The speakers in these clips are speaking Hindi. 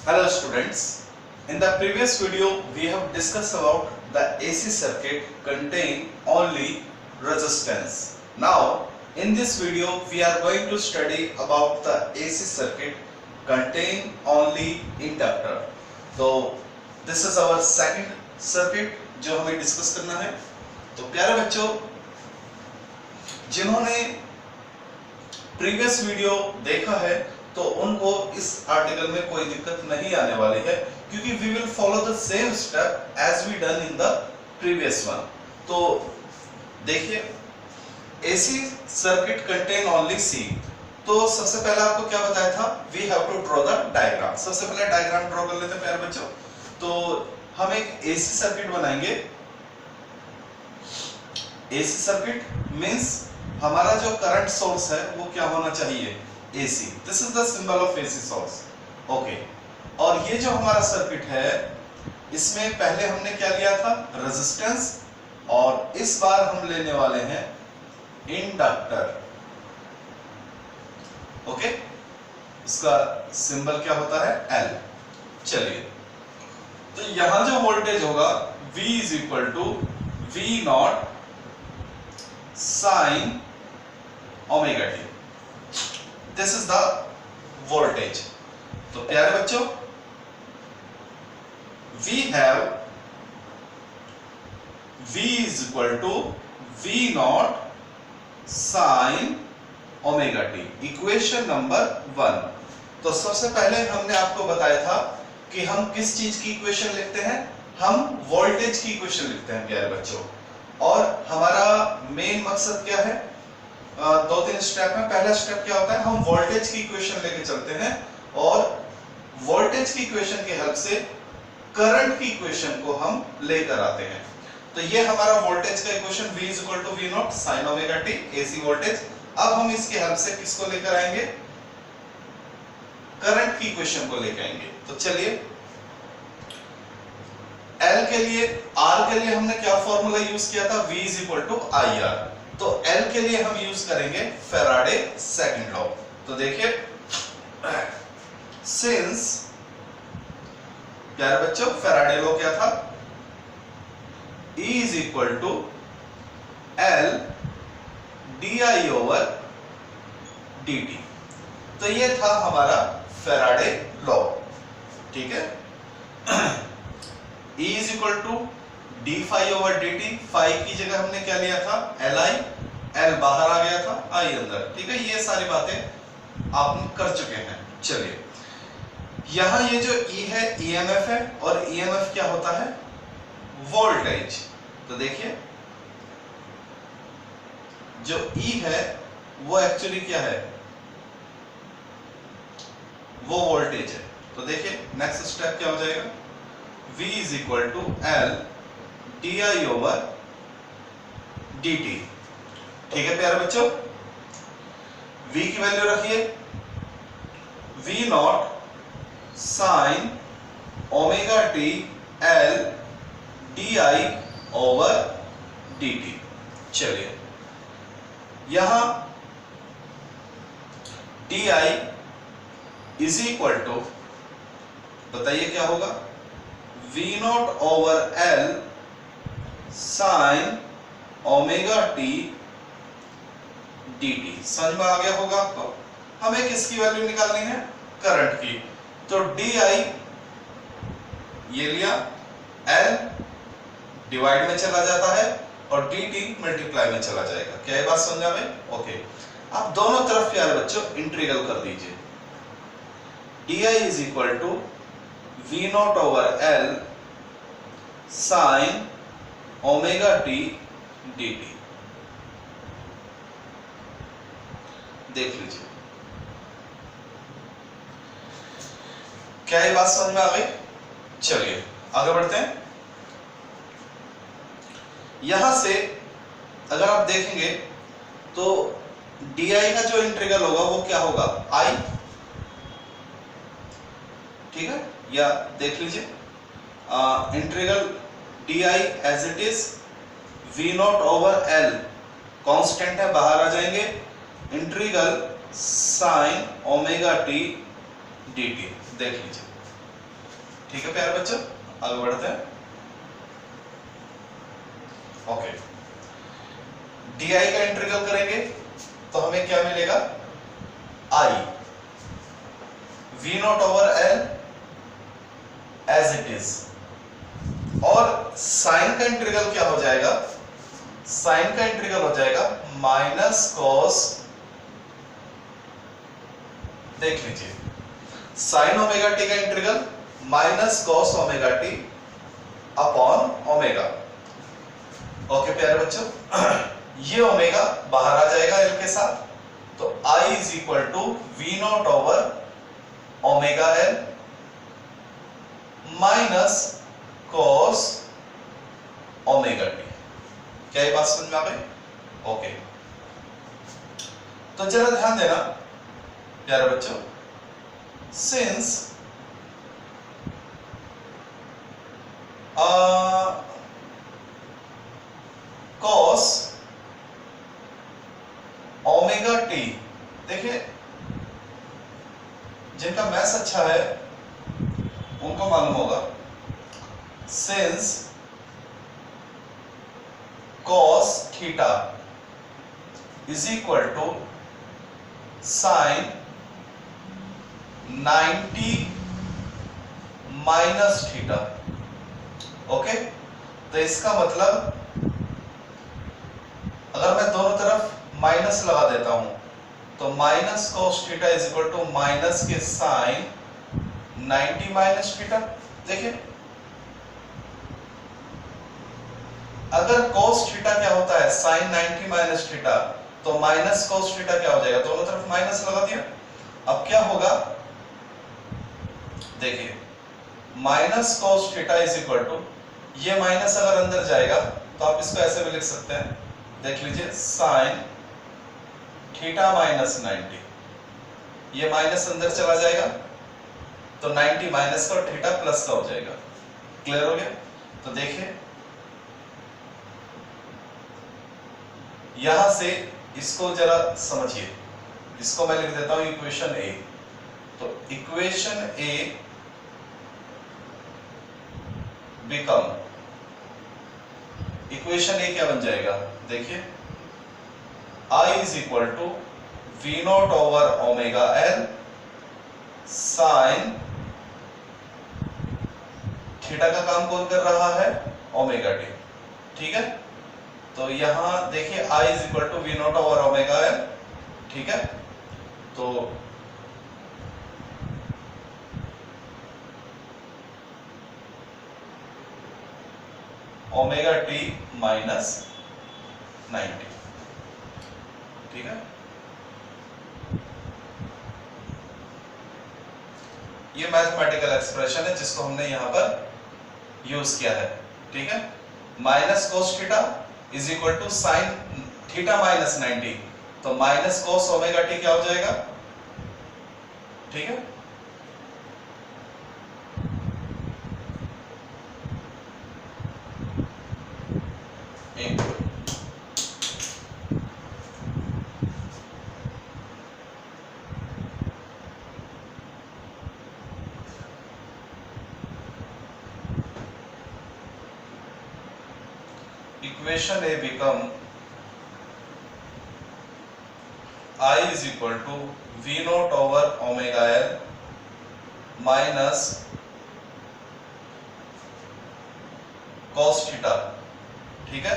Hello students. In the previous video we have discussed about the AC circuit contain only resistance. Now in this video we are going to study about the AC circuit contain only inductor. So this is our second circuit जो हमें डिस्कस करना है. तो प्यारे बच्चों, जिन्होंने प्रीवियस वीडियो देखा है तो उनको इस आर्टिकल में कोई दिक्कत नहीं आने वाली है, क्योंकि we will follow the same step as we done in the previous one. तो देखिए, AC circuit contain only C. तो सबसे पहले आपको क्या बताया था, we have to draw the diagram. सबसे पहले डायग्राम ड्रॉ कर लेते हैं प्यारे बच्चों. तो हम एक एसी सर्किट बनाएंगे. एसी सर्किट मींस हमारा जो करंट सोर्स है वो क्या होना चाहिए, AC. This is the symbol of AC source. Okay. और ये जो हमारा सर्किट है इसमें पहले हमने क्या लिया था, रेजिस्टेंस, और इस बार हम लेने वाले हैं इंडक्टर. ओके. इसका सिंबल क्या होता है, L. चलिए, तो यहां जो वोल्टेज होगा V is equal to V not sine omega t. This is the voltage. तो प्यारे बच्चों, we have V is equal to V not sine omega t. Equation number 1. तो सबसे पहले हमने आपको बताया था कि हम किस चीज की इक्वेशन लिखते हैं, हम वोल्टेज की इक्वेशन लिखते हैं प्यारे बच्चों. और हमारा मेन मकसद क्या है, दो तीन स्टेप में. पहला स्टेप क्या होता है, हम वोल्टेज की इक्वेशन लेके चलते हैं और वोल्टेज की इक्वेशन की हेल्प से करंट की इक्वेशन को हम लेकर आते हैं. तो ये हमारा वोल्टेज का equation V is equal to V not sine omega t, AC voltage. अब हम इसकी हेल्प से किसको लेकर आएंगे, करंट की इक्वेशन को लेकर आएंगे. तो चलिए, L के लिए, R के लिए हमने क्या फॉर्मूला यूज किया था, V is equal to IR. तो L के लिए हम यूज करेंगे फैराडे सेकंड लॉ. तो देखिए, सिंस प्यारे बच्चों फैराडे लॉ क्या था, E is equal to L DI over DT. तो ये था हमारा फैराडे लॉ. ठीक है. E is equal to d phi over d t. Phi की जगह हमने क्या लिया था, Li. L बाहर आ गया था, I अंदर. ठीक है, ये सारी बातें आप कर चुके हैं. चलिए, यहां ये जो E है EMF है, और EMF क्या होता है, वोल्टेज. तो देखिए, जो E है वो एक्चुअली क्या है, वो वोल्टेज है. तो देखिए, नेक्स्ट स्टेप क्या हो जाएगा, V is equal to L DI over DT. ठीक है प्यारे बच्चों, V की वैल्यू रखिए V not sine omega T L DI over DT. चलिए, यहां DI इज इक्वल टू, बताइए क्या होगा, V not over L sine omega t dt. समझ में आ गया होगा आपको. हमें किसकी वैल्यू निकालनी है, करंट की. तो DI ये लिया, L डिवाइड में चला जाता है और DT मल्टीप्लाई में चला जाएगा. क्या ये बात समझा में? ओके. आप दोनों तरफ प्यारे बच्चों इंटीग्रल कर दीजिए. DI is equal to V not over L sine omega t dt. देख लीजिए, क्या ये बात समझ में आ गई. चलिए आगे बढ़ते हैं. यहां से अगर आप देखेंगे तो DI का जो इंटीग्रल होगा वो क्या होगा, I. ठीक है, या देख लीजिए, integral DI as it is V not over L constant है, बाहर आ जाएंगे, integral sine omega t dt. देख लीजिए, ठीक है प्यारे बच्चों, आगे बढ़ते हैं। ओके, डी आई का इंटीग्रल करेंगे तो हमें क्या मिलेगा, I V not over L as it is, और साइन का इंटीग्रल क्या हो जाएगा, साइन का इंटीग्रल हो जाएगा माइनस कॉस, देख लीजिए साइन ओमेगा टी का integral minus cos omega T upon omega. Okay प्यारे बच्चों, ये ओमेगा बाहर आ जाएगा एल के साथ, तो I is equal to V not over omega L minus cos omega t. क्या ये बात समझ में आ गई? ओके, तो जरा ध्यान देना प्यारे बच्चों, सिंस कॉस ओमेगा टी, देखिए जिनका मैथ्स अच्छा है उनको मालूम होगा, since cos theta is equal to sine 90 minus theta. Okay, तो इसका मतलब अगर मैं दोनों तरफ माइनस लगा देता हूं तो minus cos theta is equal to minus के साइन 90 माइनस थीटा। देखिए अगर कॉस थीटा क्या होता है, साइन 90 माइनस थीटा, तो माइनस कॉस थीटा क्या हो जाएगा, दोनों तरफ माइनस लगा दिया। अब क्या होगा, देखिए minus cos theta is equal to, ये माइनस अगर अंदर जाएगा तो आप इसको ऐसे भी लिख सकते हैं, देख लीजिए साइन थीटा माइनस 90, ये माइनस अंदर चला जाएगा तो 90 माइनस का और थीटा प्लस का हो जाएगा। क्लियर हो गया? तो देखिए यहां से इसको जरा समझिए, इसको मैं लिख देता हूं इक्वेशन ए। तो equation A become, equation A क्या बन जाएगा, देखिए I is equal to V not over omega L sine theta का काम कौन कर रहा है, ओमेगा टी। ठीक है, तो यहां देखिए I is equal to V not over omega L, ठीक है, तो ओमेगा टी माइनस 90, ठीक है। ये मैथमेटिकल एक्सप्रेशन है जिसको हमने यहां पर यूज किया है, ठीक है। Minus cos theta is equal to sine theta minus 90, तो माइनस कोस ओमेगा टी क्या हो जाएगा, ठीक है। Equation A become I is equal to V naught over omega L minus cos theta, ठीक है।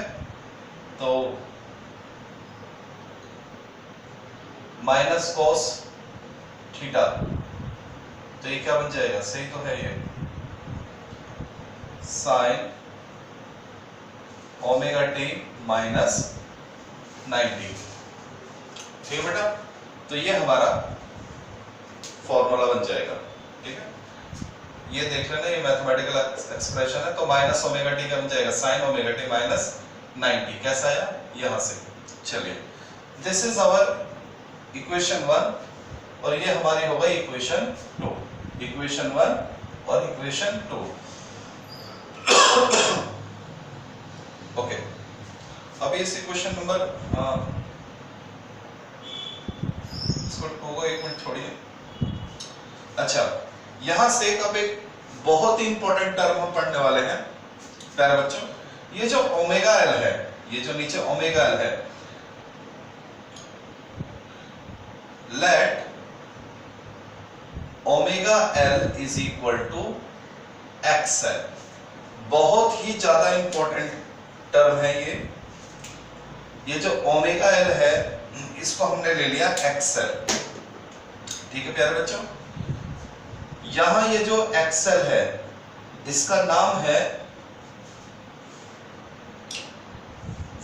तो माइनस कॉस थीटा, तो ये क्या बन जाएगा, सही तो है ये, साइन ओमेगा टी माइनस 90, ठीक है बेटा। तो ये हमारा फॉर्मूला बन जाएगा, ठीक है। ये देख लेना, ये मैथमेटिकल एक्सप्रेशन है, तो माइनस ओमेगा टी क्या बन जाएगा, साइन ओमेगा टी माइनस 90। कैसा आया, यहां से। चलिए, दिस इज आवर इक्वेशन 1 और ये हमारी हो गई इक्वेशन 2, इक्वेशन 1 और इक्वेशन 2। ओके, अब इस इक्वेशन नंबर इसको 2 को 1 मिनट छोड़िए। अच्छा, यहां से अब एक बहुत ही इंपॉर्टेंट टर्म हम पढ़ने वाले हैं प्यारे बच्चों। ये जो ओमेगा एल है, ये जो नीचे ओमेगा एल है, let omega L is equal to XL. बहुत ही ज्यादा इंपॉर्टेंट टर्म है ये जो ओमेगा एल है इसको हमने ले लिया एक्सएल। ठीक है प्यारे बच्चों, यहां ये जो एक्सएल है इसका नाम है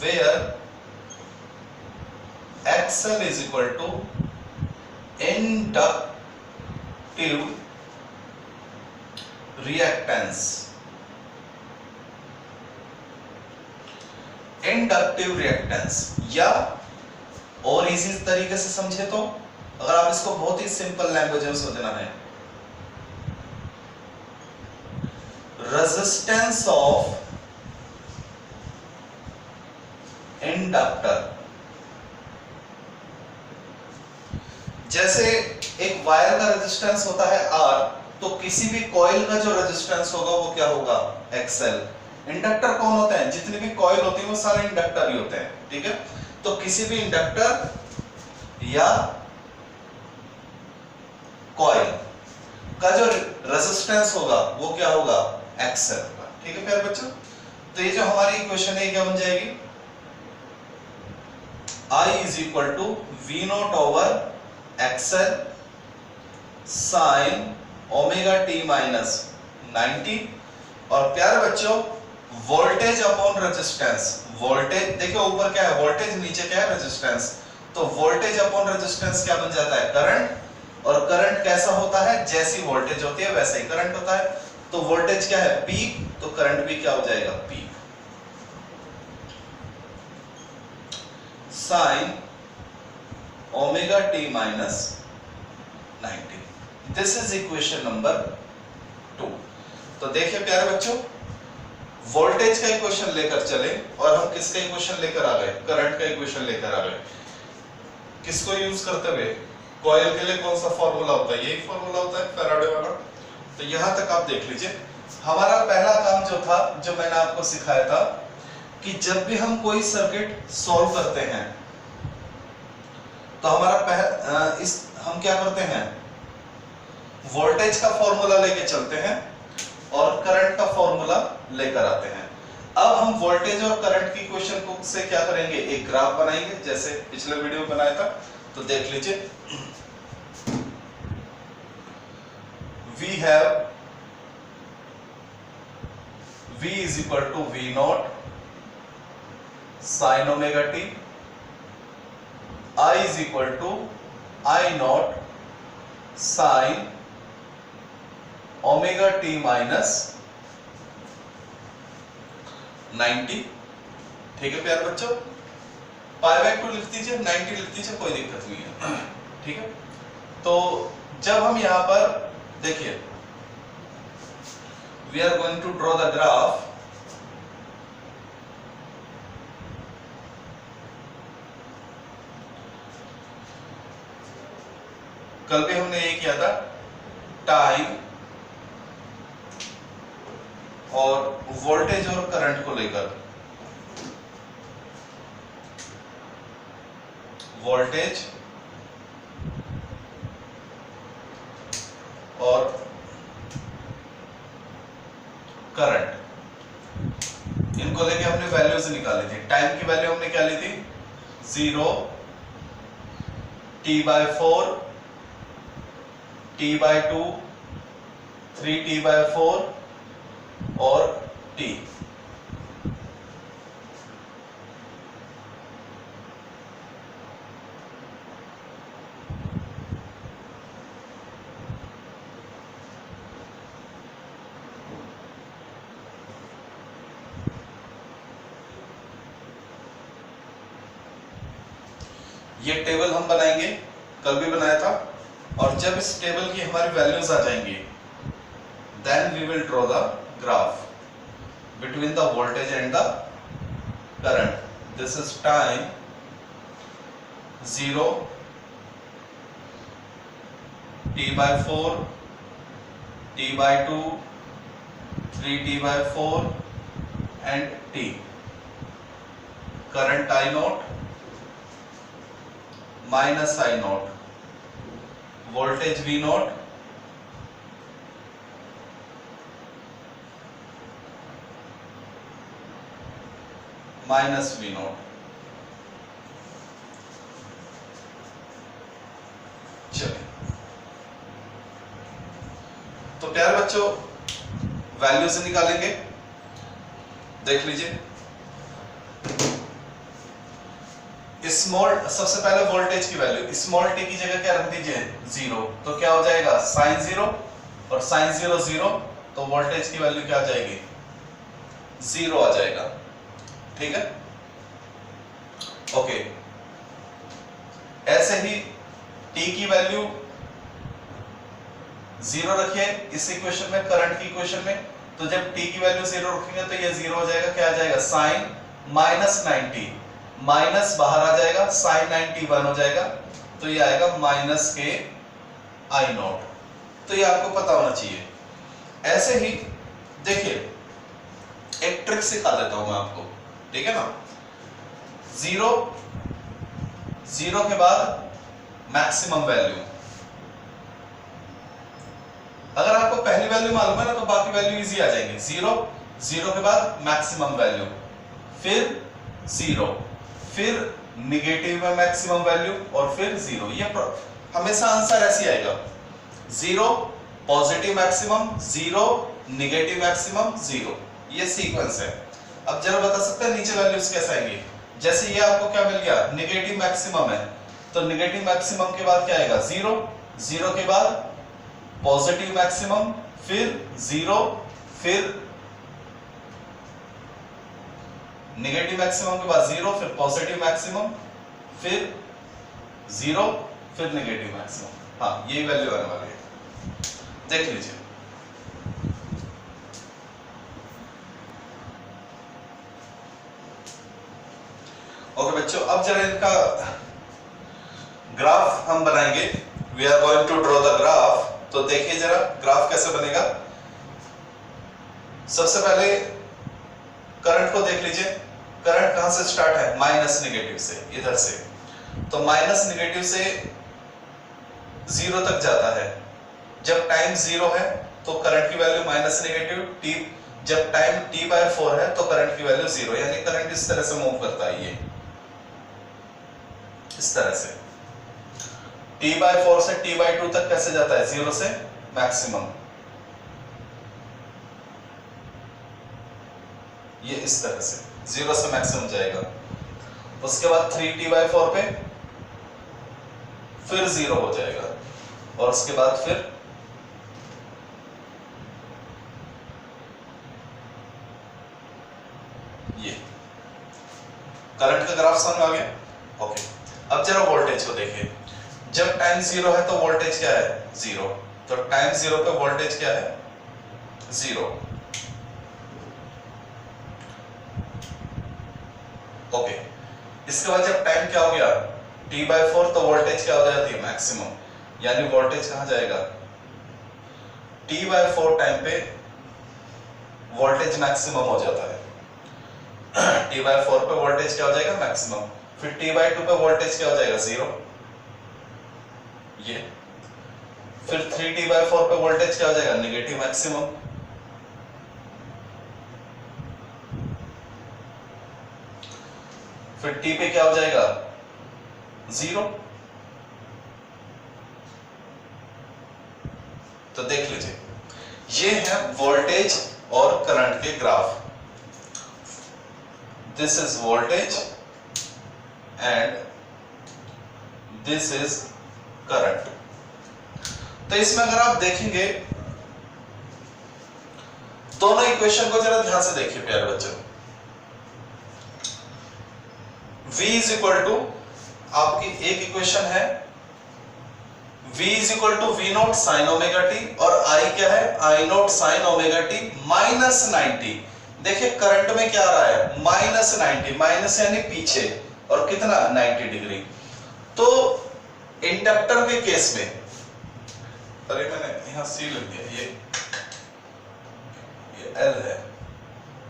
where XL is equal to inductive reactance. Inductive reactance, या और इजी तरीके से समझे तो, अगर आप इसको बहुत ही सिंपल लैंग्वेज में समझना है, रेजिस्टेंस ऑफ इंडक्टर। जैसे एक वायर का रेजिस्टेंस होता है R, तो किसी भी कॉइल का जो रेजिस्टेंस होगा वो क्या होगा, XL। इंडक्टर कौन होते हैं, जितने भी कॉइल होती है वो सारे इंडक्टर ही होते हैं। ठीक है, तो किसी भी इंडक्टर या कॉइल का जो रेजिस्टेंस होगा वो क्या होगा, XL होगा। ठीक है प्यारे बच्चों, तो ये जो हमारी इक्वेशन है क्या बन जाएगी, I is equal to V not over XL sine omega T minus 90। और प्यारे बच्चों, वोल्टेज अपॉन रेजिस्टेंस, वोल्टेज देखो ऊपर क्या है वोल्टेज, नीचे क्या है रेजिस्टेंस, तो वोल्टेज अपॉन रेजिस्टेंस क्या बन जाता है, करंट। और करंट कैसा होता है, जैसी वोल्टेज होती है वैसा ही करंट होता है। तो वोल्टेज क्या है, पीक, तो करंट भी क्या हो जाएगा, peak. Sign omega T minus 90, this is equation number 2। तो देखिए प्यारे बच्चों, वोल्टेज का इक्वेशन लेकर चले और हम किसका इक्वेशन लेकर आ गए, करंट का इक्वेशन लेकर आ गए। किसको यूज करते हुए, कॉइल के लिए कौन सा फॉर्मूला होता है, यही फॉर्मूला होता है फैराडे वाला। तो यहां तक आप देख लीजिए, हमारा पहला काम जो था, जो मैंने आपको सिखाया था, कि जब भी हम कोई सर्किट सॉल्व करते हैं तो हम क्या करते हैं, वोल्टेज का फॉर्मूला लेके चलते हैं और करंट का फॉर्मूला लेकर आते हैं। अब हम वोल्टेज और करंट की इक्वेशन को से क्या करेंगे, एक ग्राफ बनाएंगे, जैसे पिछले वीडियो में बनाया था। तो देख लीजिए, we have V is equal to V naught sin omega t, I is equal to I naught sin omega T minus 90। ठीक है प्यारे बच्चों, π/2 लिख दीजिए, 90 लिख दीजिए, कोई दिक्कत नहीं है। ठीक है, तो जब हम यहां पर देखिए, we are going to draw the graph. कल भी हमने ये किया था, टाइम और वोल्टेज और करंट को लेकर, वोल्टेज और करंट, इनको लेके हमने वैल्यूज निकाली थी। टाइम की वैल्यू हमने क्या ली थी, 0, T/4, T/2, 3T/4 और T। ये टेबल हम बनाएंगे, कल भी बनाया था। और जब इस टेबल की हमारी वैल्यूज आ जाएंगी, then we will draw the graph between the voltage and the current. This is time 0, T/4, T/2, 3t/4 and t, current I0 minus I0, voltage V0 minus V0। चलिए, तो प्यारे बच्चों वैल्यू से निकालेंगे। देख लीजिए, स्मॉल, सबसे पहले वोल्टेज की वैल्यू स्मॉल टी की जगह क्या रख दीजिए 0, तो क्या हो जाएगा साइन 0, और साइन 0 0, तो वोल्टेज की वैल्यू क्या आ जाएगी 0 आ जाएगा। ठीक है, ओके। ऐसे ही टी की वैल्यू 0 रखिए इस इक्वेशन में, करंट की इक्वेशन में, तो जब t की वैल्यू 0 रखेंगे तो ये 0 हो जाएगा, क्या आ जाएगा साइन माइनस 90, माइनस बाहर आ जाएगा, साइन 90 1 हो जाएगा, तो ये आएगा माइनस के I0। तो ये आपको पता होना चाहिए। ऐसे ही देखिए, एक ट्रिक सिखा देता हूं मैं आपको, ठीक है ना। 0 के बाद मैक्सिमम वैल्यू, अगर आपको पहली वैल्यू मालूम है ना तो बाकी वैल्यू इजी आ जाएंगी। 0 के बाद मैक्सिमम वैल्यू, फिर 0, फिर निगेटिव में मैक्सिमम वैल्यू, और फिर 0। ये हमेशा आंसर ऐसे आएगा, 0 पॉजिटिव मैक्सिमम, 0 निगेटिव मैक्सिमम, 0, ये सीक्वेंस है। अब जरा बता सकते हैं नीचे वैल्यूज कैसे आएंगी। जैसे ये आपको क्या मिल गया, निगेटिव मैक्सिमम है, तो निगेटिव मैक्सिमम के बाद क्या आएगा 0 के बाद पॉजिटिव मैक्सिमम, फिर 0, फिर निगेटिव मैक्सिमम के बाद 0, फिर पॉजिटिव मैक्सिमम, फिर 0, फिर निगेटिव मैक्सिमम। हाँ, यही वैल्यू आने वाली है, देख लीजिए। ओके बच्चों, अब जरा इनका ग्राफ हम बनाएंगे। We are going to draw the graph. तो देखिए जरा ग्राफ कैसे बनेगा। सबसे पहले करंट को देख लीजिए, करंट कहां से स्टार्ट है, माइनस निगेटिव से, इधर से, तो माइनस निगेटिव से 0 तक जाता है। जब टाइम 0 है तो करंट की वैल्यू माइनस निगेटिव, t जब टाइम t/4 है तो करंट की वैल्यू 0, यानी करंट इस तरह से मूव करता है, ये इस तरह से। t/4 से t/2 तक कैसे जाता है, 0 से मैक्सिमम, ये इस तरह से 0 से मैक्सिमम जाएगा। उसके बाद 3t/4 पे फिर 0 हो जाएगा, और उसके बाद फिर ये करंट का ग्राफ समझ आ गया। ओके, अब जरा वोल्टेज को देखिए। जब टाइम 0 है तो वोल्टेज क्या है 0, तो टाइम 0 पे वोल्टेज क्या है 0। ओके, इसके बाद जब टाइम क्या हो गया t/4 तो वोल्टेज क्या हो जाती है मैक्सिमम, यानी वोल्टेज कहां जाएगा t/4 टाइम पे वोल्टेज मैक्सिमम हो जाता है। t/4 पे वोल्टेज क्या हो जाएगा मैक्सिमम, फिर t/2 पे वोल्टेज क्या हो जाएगा 0, ये, फिर 3t/4 पे वोल्टेज क्या हो जाएगा नेगेटिव मैक्सिमम, फिर t पे क्या हो जाएगा 0। तो देख लीजिए, ये है वोल्टेज और करंट के graph. This is voltage and this is current. तो इसमें अगर आप देखेंगे दोनों इक्वेशन को जरा ध्यान से देखिए प्यारे बच्चों। V इज इक्वल टू, आपकी एक इक्वेशन है V is equal to V0 sine omega T, और I क्या है I0 sign omega T minus 90। देखिए करंट में क्या आ रहा है माइनस 90, माइनस यानी पीछे, और कितना 90 डिग्री। तो इंडक्टर के केस में, अरे मैंने यहां सी लिख दिया, ये एल है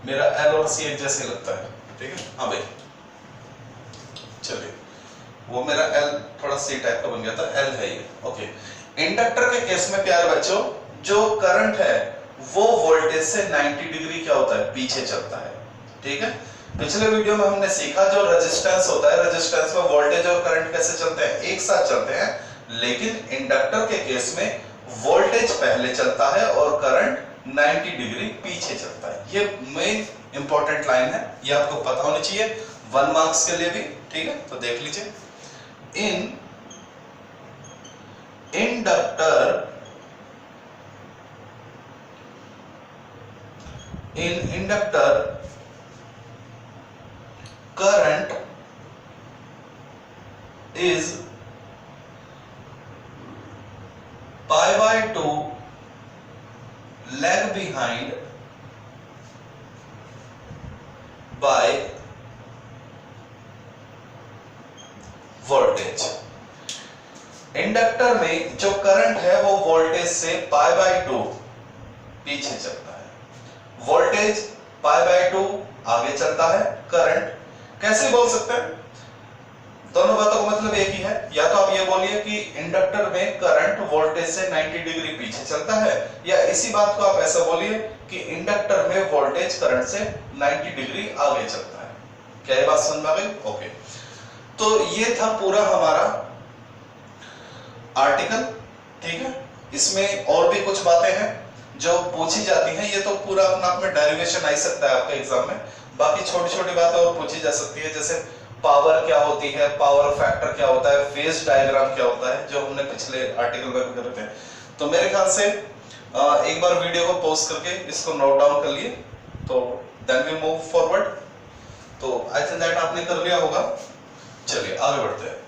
मेरा, एल और सी एक जैसे लगता है, ठीक है। हाँ भाई चलिए, वो मेरा एल थोड़ा सी टाइप का बन गया था, एल है ये, ओके। इंडक्टर के केस में प्यारे बच्चों, जो करंट है वो वोल्टेज से 90 डिग्री क्या होता है, पीछे चलता है, ठीक है। पिछले वीडियो में हमने सीखा जो रेजिस्टेंस होता है, रेजिस्टेंस में वोल्टेज और करंट कैसे चलते हैं, एक साथ चलते हैं, लेकिन इंडक्टर के केस में वोल्टेज पहले चलता है और करंट 90 डिग्री पीछे चलता है। ये मेन इंपॉर्टेंट लाइन है, ये आपको पता होनी चाहिए 1 मार्क्स के लिए भी, ठीक है। तो देख लीजिए, इन inductor, in inductor current is pi by 2 lag behind by voltage। Inductor में जो करंट है वो वोल्टेज से पाई बाय 2 पीछे चलता है, वोल्टेज पाई बाय 2 आगे चलता है, करंट कैसे बोल सकते हैं, दोनों बातों का मतलब एक ही है। या तो आप ये बोलिए कि इंडक्टर में करंट वोल्टेज से 90 डिग्री पीछे चलता है, या इसी बात को आप ऐसा बोलिए कि इंडक्टर में वोल्टेज करंट से 90 डिग्री आगे चलता है। क्या ये बात समझ में आ गई? ओके, तो ये था पूरा हमारा आर्टिकल, ठीक है। इसमें और भी कुछ बातें हैं जो पूछी जाती हैं, ये तो पूरा अपना आप में डेरिवेशन आ सकता है आपके एग्जाम में, बाकी छोटी छोटी बातें और पूछी जा सकती है, जैसे पावर क्या होती है, पावर फैक्टर क्या होता है, फेज डायग्राम क्या होता है, जो हमने पिछले आर्टिकल में भी करे थे। तो मेरे ख्याल से एक बार वीडियो को पॉज करके इसको नोट डाउन कर लिए, तो देन वी मूव फॉरवर्ड। तो आई थिंक दैट आपने कर लिया होगा। चलिए आगे बढ़ते हैं।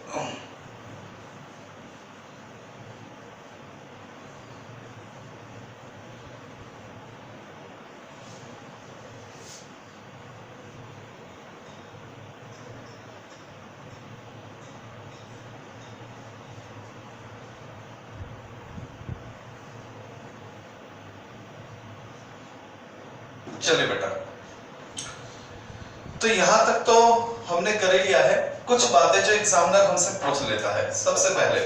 चलिए बेटा, तो यहां तक तो हमने कर लिया है। कुछ बातें जो एग्जामिनर हमसे पूछ लेता है, सबसे पहले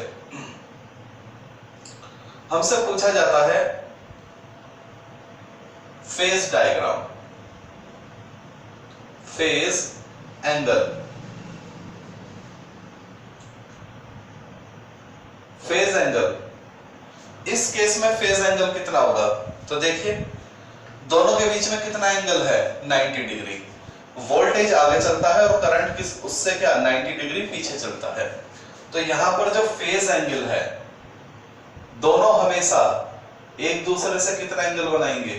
हमसे पूछा जाता है phase diagram, phase angle, phase angle. इस केस में फेज एंगल कितना होगा, तो देखिए दोनों के बीच में कितना एंगल है, 90 डिग्री। वोल्टेज आगे चलता है और करंट किस उससे क्या 90 डिग्री पीछे चलता है। तो यहां पर जो फेज एंगल है, दोनों हमेशा एक दूसरे से कितना एंगल बनाएंगे,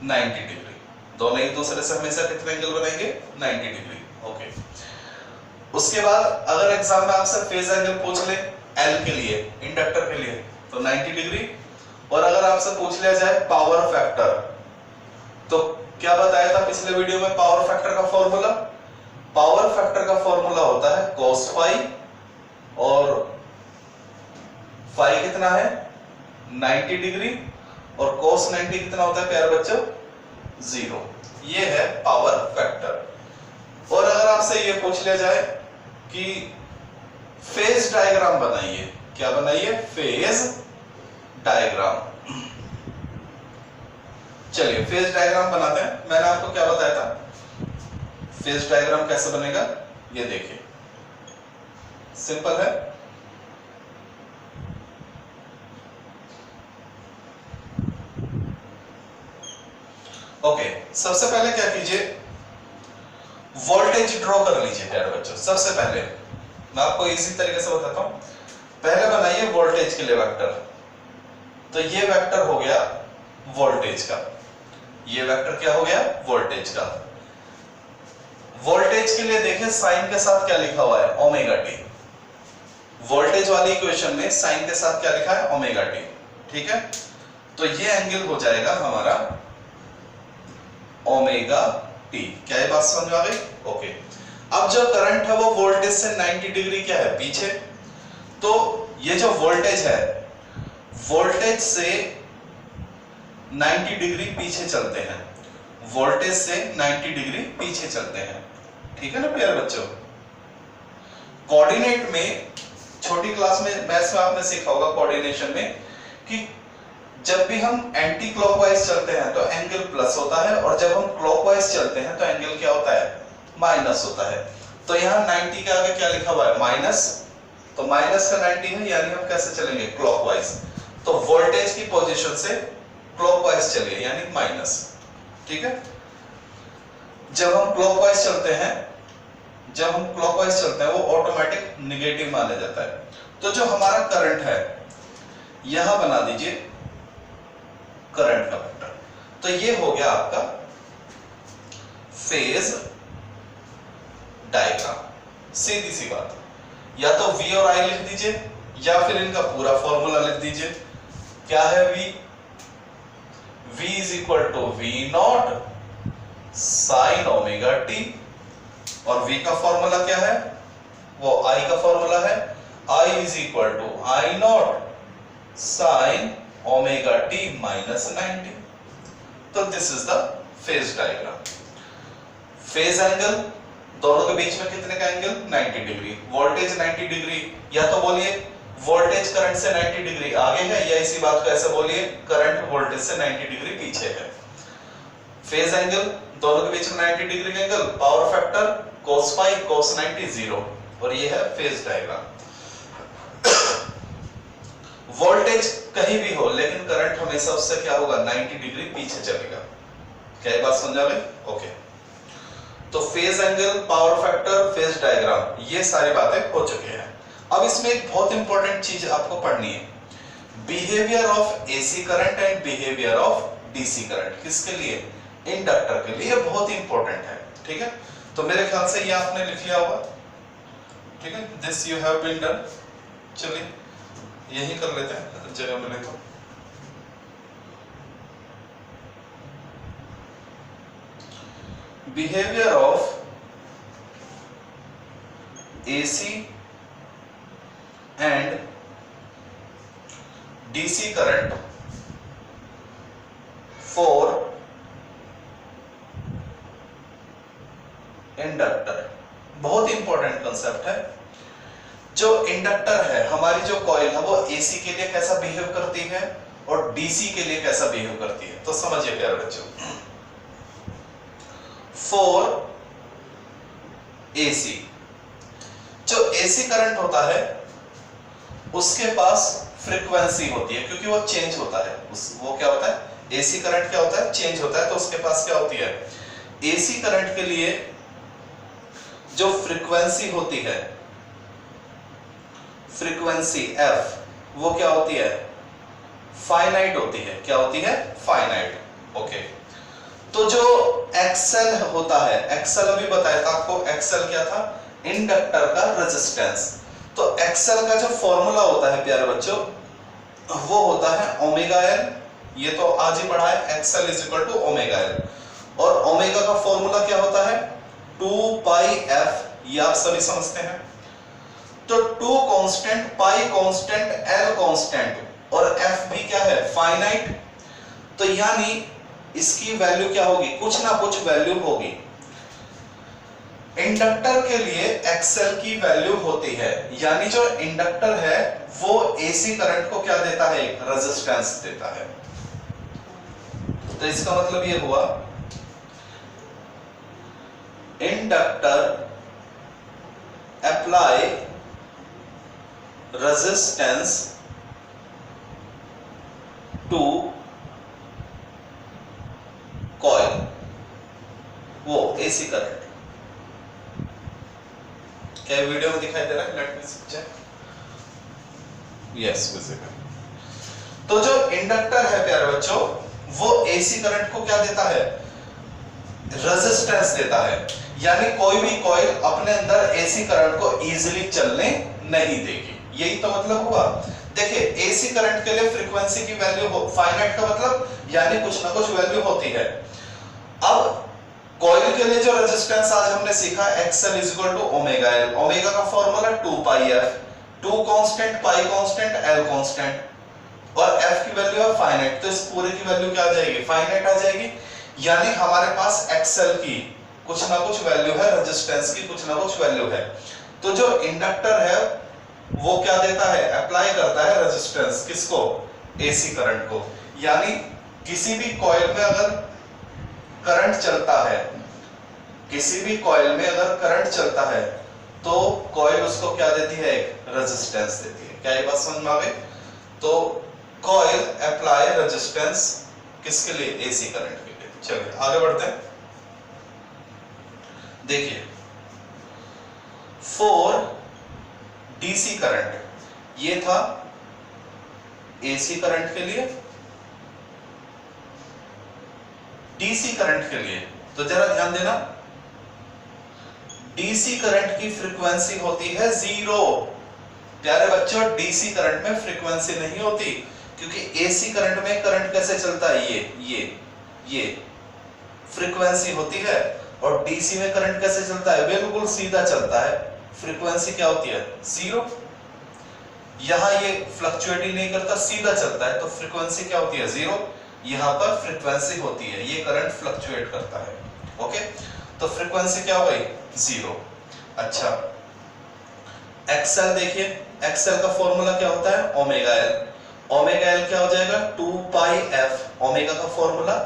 90 डिग्री। दोनों एक दूसरे से हमेशा कितना एंगल बनाएंगे, 90 डिग्री, ओके। उसके बाद अगर एग्जाम में आपसे फेज एंगल पूछ ले एल के लिए, इंडक्टर के लिए, तो 90 डिग्री। और अगर आपसे पूछ लिया जाए पावर फैक्टर, तो क्या बताया था पिछले वीडियो में पावर फैक्टर का फॉर्मूला? पावर फैक्टर का फॉर्मूला होता है cos फाई, और फाई कितना है 90 डिग्री, और cos 90 कितना होता है प्यारे बच्चों, 0। ये है पावर फैक्टर। और अगर आपसे ये पूछ लिया जाए कि फेज डायग्राम बनाइए, क्या बनाइए, फेज डायग्राम। चलिए फेज डायग्राम बनाते हैं। मैंने आपको क्या बताया था, फेज डायग्राम कैसे बनेगा, ये देखिए, सिंपल है। ओके, सबसे पहले क्या कीजिए, वोल्टेज ड्रॉ कर लीजिए प्यारे बच्चों। सबसे पहले मैं आपको इसी तरीके से बताता हूं, पहले बनाइए वोल्टेज के लिए वेक्टर। तो ये वेक्टर हो गया वोल्टेज का, ये वेक्टर क्या हो गया, वोल्टेज का। वोल्टेज के लिए देखिए साइन के साथ क्या लिखा हुआ है, ओमेगा टी। वोल्टेज वाली इक्वेशन में साइन के साथ क्या लिखा है, ओमेगा टी, ठीक है। तो ये एंगल हो जाएगा हमारा ओमेगा टी। क्या ये बात समझ में आ गई? ओके। अब जो करंट है वो वोल्टेज से 90 डिग्री क्या है, पीछे। तो ये जो वोल्टेज है, वोल्टेज से 90 डिग्री पीछे चलते हैं, वोल्टेज से 90 डिग्री पीछे चलते हैं। ठीक है ना प्यारे बच्चों। कोऑर्डिनेट में छोटी क्लास में मैथ्स में आपने सीखा होगा कोऑर्डिनेशन में कि जब भी हम एंटी क्लॉकवाइज चलते हैं तो एंगल प्लस होता है, और जब हम क्लॉकवाइज चलते हैं तो एंगल क्या होता है, माइनस होता है। तो यहाँ 90 के आगे क्या लिखा हुआ है, माइनस, तो माइनस का 90 है, यानी हम कैसे चलेंगे, क्लॉकवाइज। तो वोल्टेज की पोजीशन से क्लॉकवाइज चलिए, यानी माइनस। ठीक है। जब हम क्लॉकवाइज चलते हैं, वो ऑटोमेटिक नेगेटिव माना जाता है। तो जो हमारा करंट है, यहां बना दीजिए करंट का वेक्टर। तो ये हो गया आपका फेज डायग्राम। सीधी सी बात, या तो V और I लिख दीजिए, या फिर इनका पूरा फॉर्मूला लिख दीजिए। क्या है V? V is equal to V not sine omega T, और V का फॉर्मूला क्या है, वो I का फॉर्मूला है, I is equal to I not sine omega T minus 90। तो this is the phase diagram. Phase angle, दोनों के बीच में कितने का एंगल, 90 डिग्री। वोल्टेज 90 डिग्री, या तो बोलिए वोल्टेज करंट से 90 डिग्री आगे है, या इसी बात को ऐसे बोलिए करंट वोल्टेज से 90 डिग्री पीछे है। फेज एंगल, दोनों के बीच में 90 डिग्री का एंगल, पावर फैक्टर cos पाई cos 90 0, और ये है फेज डायग्राम। वोल्टेज कहीं भी हो, लेकिन करंट हमेशा उससे क्या होगा, 90 डिग्री पीछे चलेगा। क्या ये बात समझ आ गई? ओके। तो phase angle, power factor, phase diagram, ये सारी बातें हो चुकी हैं। अब इसमें एक बहुत इंपॉर्टेंट चीज आपको पढ़नी है, behaviour of AC current and behaviour of DC current. किसके लिए? इंडक्टर के लिए। बहुत इंपॉर्टेंट है। ठीक है। तो मेरे ख्याल से ये आपने लिख लिया होगा। ठीक है, this you have been done. चलिए यही कर लेते हैं, जगह मिले तो। Behaviour of AC and DC current for inductor. बहुत इंपॉर्टेंट कंसेप्ट है। जो इंडक्टर है, हमारी जो कॉइल है, वो एसी के लिए कैसा बिहेव करती है और डीसी के लिए कैसा बिहेव करती है। तो समझिए प्यारे बच्चों, फॉर एसी, जो एसी करंट होता है उसके पास फ्रीक्वेंसी होती है, क्योंकि वो चेंज होता है। वो क्या होता है, एसी करंट क्या होता है, चेंज होता है। तो उसके पास क्या होती है, एसी करंट के लिए जो फ्रीक्वेंसी होती है, फ्रीक्वेंसी F, वो क्या होती है, फाइनाइट होती है। क्या होती है, फाइनाइट। ओके। तो जो एक्सएल होता है, एक्सएल अभी बताया था आपको, एक्सएल क्या था, इंडक्टर का रेजिस्टेंस। तो एक्सएल का जो फॉर्मूला होता है प्यारे बच्चों, वो होता है ओमेगा एल। ये तो आज ही पढ़ा है, XL is equal to omega L. और ओमेगा का फॉर्मूला क्या होता है, 2 पाई एफ। ये आप सभी समझते हैं। तो 2 constant, pi constant, L constant, और एफ भी क्या है, फाइनाइट। तो यानी इसकी वैल्यू क्या होगी, कुछ ना कुछ वैल्यू होगी। इंडक्टर के लिए एक्सएल की वैल्यू होती है, यानी जो इंडक्टर है वो एसी करंट को क्या देता है, एक रेजिस्टेंस देता है। तो इसका मतलब ये हुआ, inductor apply resistance to coil, वो एसी करंट। क्या वीडियो में दिखाई दे रहा है, let me check. Yes, visible. तो जो इंडक्टर है प्यारे बच्चों, वो एसी करंट को क्या देता है, रेजिस्टेंस देता है। यानी कोई भी कॉइल अपने अंदर एसी करंट को इजीली चलने नहीं देगी। यही तो मतलब हुआ। देखिए, एसी करंट के लिए फ्रीक्वेंसी की वैल्यू फाइनाइट का मतलब यानी कुछ ना कुछ वैल्यू होती है। अब कॉइल के लिए जो रेजिस्टेंस आज हमने सीखा, XL is equal to omega L. Omega का formula 2 pi F, 2 constant, pi constant, L constant, और एफ की वैल्यू है फाइनाइट, तो इस पूरे की वैल्यू क्या आ जाएगी, फाइनाइट आ जाएगी। यानी हमारे पास एक्सएल की कुछ ना कुछ वैल्यू है, रेजिस्टेंस की कुछ ना कुछ वैल्यू है। तो जो इंडक्टर है वो क्या देता है, अप्लाई करता है रेजिस्टेंस, किसको, एसी करंट को। यानी किसी भी कॉइल में अगर करंट चलता है, किसी भी कॉइल में अगर करंट चलता है तो कॉइल उसको क्या देती है, एक रेजिस्टेंस देती है। क्या ये बात समझ में आ गई? तो कॉइल अप्लाई रेजिस्टेंस किसके लिए, एसी करंट के लिए। चलिए आगे बढ़ते हैं। देखिए 4 डीसी करंट, ये था एसी करंट के लिए, डीसी करंट के लिए। तो जरा ध्यान देना, डीसी करंट की फ्रीक्वेंसी होती है 0। प्यारे बच्चों, डीसी करंट में फ्रीक्वेंसी नहीं होती, क्योंकि एसी करंट में करंट कैसे चलता है, ये फ्रीक्वेंसी होती है, और डीसी में करंट कैसे चलता है, बिल्कुल सीधा चलता है। फ्रीक्वेंसी क्या होती है, 0। यहां ये फ्लक्चुएट ही नहीं करता, सीधा चलता है, तो फ्रीक्वेंसी क्या होती है, 0। यहां पर फ्रीक्वेंसी होती है, ये करंट फ्लक्चुएट करता है। ओके, तो फ्रीक्वेंसी क्या हो गई, 0। अच्छा, एक्सएल देखिए, एक्सएल का फॉर्मूला क्या होता है, ओमेगा एल। ओमेगा एल क्या हो जाएगा, 2 पाई एफ। ओमेगा का फॉर्मूला,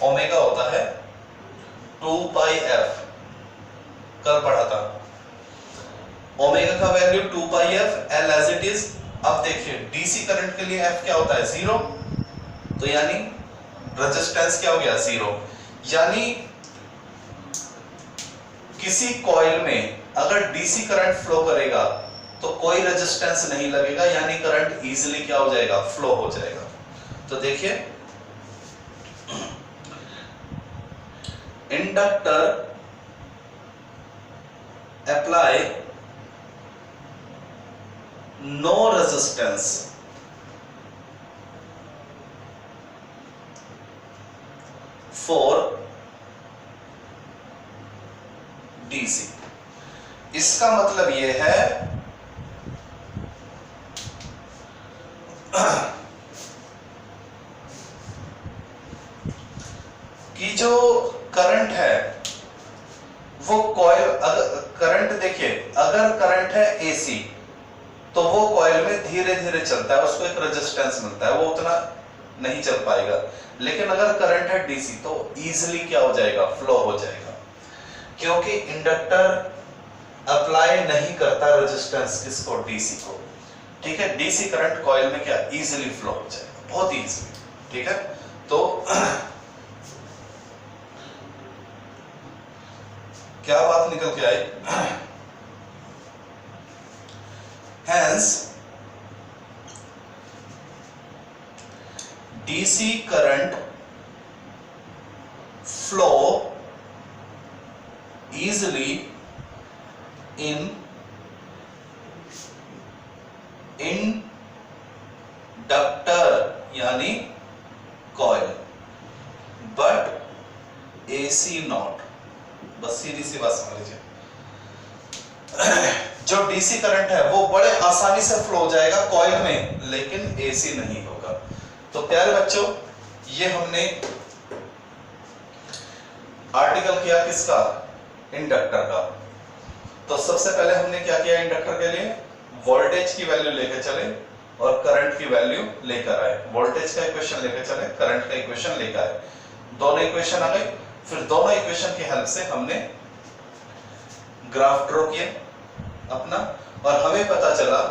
ओमेगा होता है 2 पाई एफ, कल पढ़ा था। ओमेगा का value 2 pi F, L as it is. अब देखिए डीसी करंट के लिए एफ क्या होता है, 0, तो यानी रेजिस्टेंस क्या हो गया, 0। यानी किसी कॉइल में अगर डीसी करंट फ्लो करेगा तो कोई रेजिस्टेंस नहीं लगेगा, यानी करंट इजीली क्या हो जाएगा, फ्लो हो जाएगा। तो देखिए inductor apply no resistance for DC. इसका मतलब यह है कि जो करंट है वो कॉइल, अगर करंट देखिए, अगर करंट है एसी तो वो कॉइल में धीरे धीरे चलता है, उसको एक रेजिस्टेंस मिलता है, वो उतना नहीं चल पाएगा। लेकिन अगर करंट है डीसी तो इजीली क्या हो जाएगा, फ्लो हो जाएगा, क्योंकि इंडक्टर अप्लाई नहीं करता रेजिस्टेंस, किसको, डीसी को। ठीक है, डीसी करंट कॉइल में क्या, इजीली फ्लो हो जाएगा, बहुत इजीली। ठीक है, तो क्या बात निकल के आई, Hence, DC current flow easily in inductor यानी coil, but AC not। बस सीधी सी बात समझ लीजिए, जो डीसी करंट है वो बड़े आसानी से फ्लो हो जाएगा कॉइल में, लेकिन एसी नहीं होगा। तो प्यारे बच्चों, ये हमने आर्टिकल किया किसका, इंडक्टर का। तो सबसे पहले हमने क्या किया, इंडक्टर के लिए वोल्टेज की वैल्यू लेकर चले और करंट की वैल्यू लेकर आए। वोल्टेज का इक्वेशन लेकर चले, करंट का इक्वेशन लेकर आए, दोनों इक्वेशन आ गए। फिर दोनों इक्वेशन की हेल्प से हमने ग्राफ ड्रॉ किया अपना, और हमें पता चला